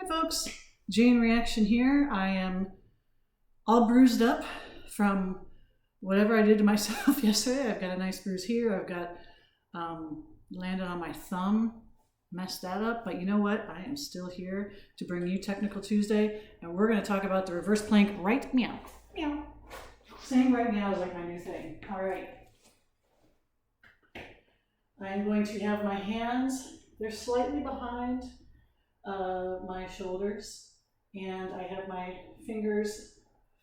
Hi folks, Jane Reaction here. I am all bruised up from whatever I did to myself yesterday. I've got a nice bruise here. I've got landed on my thumb, messed that up. But you know what? I am still here to bring you Technical Tuesday, and we're going to talk about the reverse plank right meow. Meow. Saying right meow is like my new thing. All right. I'm going to have my hands, they're slightly behind my shoulders, and I have my fingers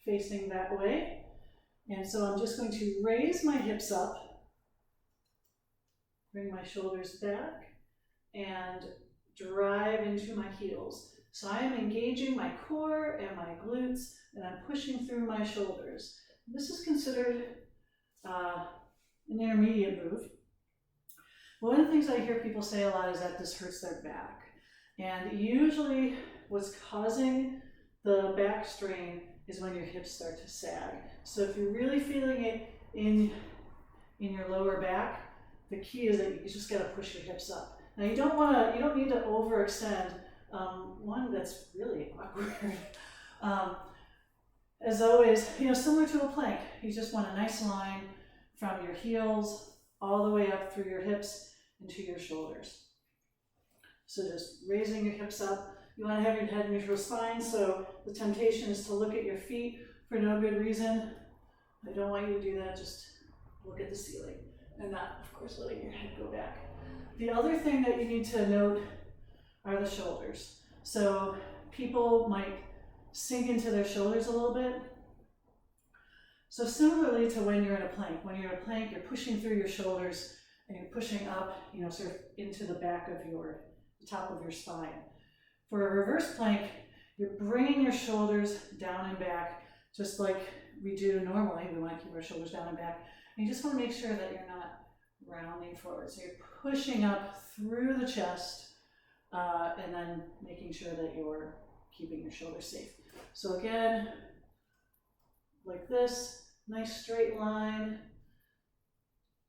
facing that way. And so I'm just going to raise my hips up, bring my shoulders back, and drive into my heels. So I am engaging my core and my glutes, and I'm pushing through my shoulders. This is considered an intermediate move. One of the things I hear people say a lot is that this hurts their back. And usually what's causing the back strain is when your hips start to sag. So if you're really feeling it in your lower back, the key is that you just gotta push your hips up. Now you don't need to overextend. One that's really awkward. As always, similar to a plank, you just want a nice line from your heels all the way up through your hips into your shoulders. So just raising your hips up. You want to have your head neutral spine, so the temptation is to look at your feet for no good reason. I don't want you to do that, just look at the ceiling and not, of course, letting your head go back. The other thing that you need to note are the shoulders. So people might sink into their shoulders a little bit. So similarly to when you're in a plank, you're pushing through your shoulders and you're pushing up, sort of into the back of the top of your spine. For a reverse plank, you're bringing your shoulders down and back, just like we do normally. We want to keep our shoulders down and back. And you just want to make sure that you're not rounding forward. So you're pushing up through the chest and then making sure that you're keeping your shoulders safe. So again, like this, nice straight line,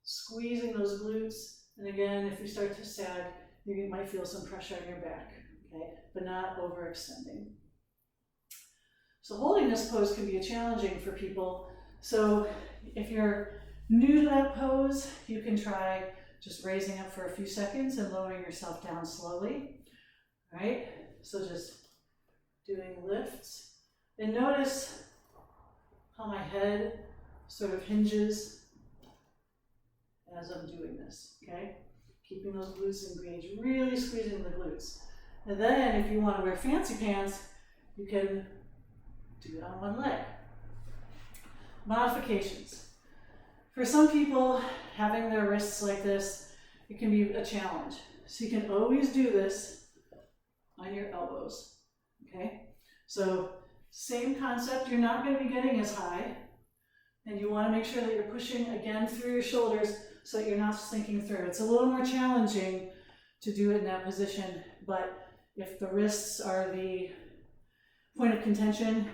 squeezing those glutes. And again, if you start to sag, you might feel some pressure on your back, okay? But not overextending. So holding this pose can be challenging for people. So if you're new to that pose, you can try just raising up for a few seconds and lowering yourself down slowly, all right? So just doing lifts. And notice how my head sort of hinges as I'm doing this, okay? Keeping those glutes engaged, really squeezing the glutes. And then if you want to wear fancy pants, you can do it on one leg. Modifications. For some people, having their wrists like this, it can be a challenge. So you can always do this on your elbows, okay? So same concept, you're not going to be getting as high, and you want to make sure that you're pushing again through your shoulders so that you're not sinking through. It's a little more challenging to do it in that position, but if the wrists are the point of contention,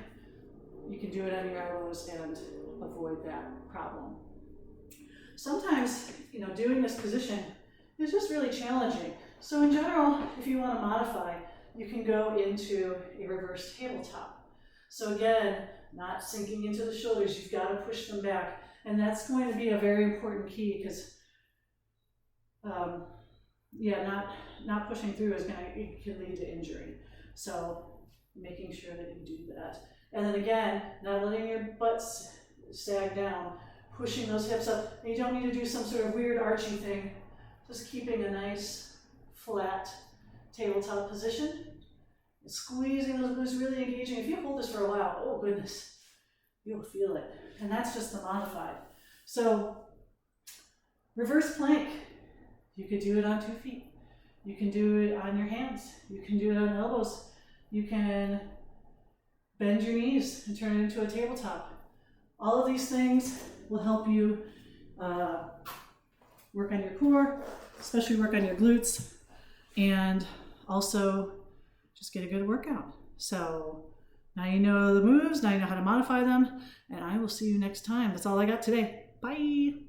you can do it on your elbows and avoid that problem. Sometimes, doing this position is just really challenging. So in general, if you want to modify, you can go into a reverse tabletop. So again, not sinking into the shoulders, you've got to push them back. And that's going to be a very important key because, not pushing through it can lead to injury. So making sure that you do that. And then again, not letting your butt sag down, pushing those hips up. And you don't need to do some sort of weird archy thing, just keeping a nice flat tabletop position. Squeezing those glutes, really engaging. If you hold this for a while, oh goodness, you'll feel it. And that's just the modified. So reverse plank, you could do it on 2 feet. You can do it on your hands. You can do it on elbows. You can bend your knees and turn it into a tabletop. All of these things will help you work on your core, especially work on your glutes, and also just get a good workout. So now you know the moves, now you know how to modify them, and I will see you next time. That's all I got today. Bye.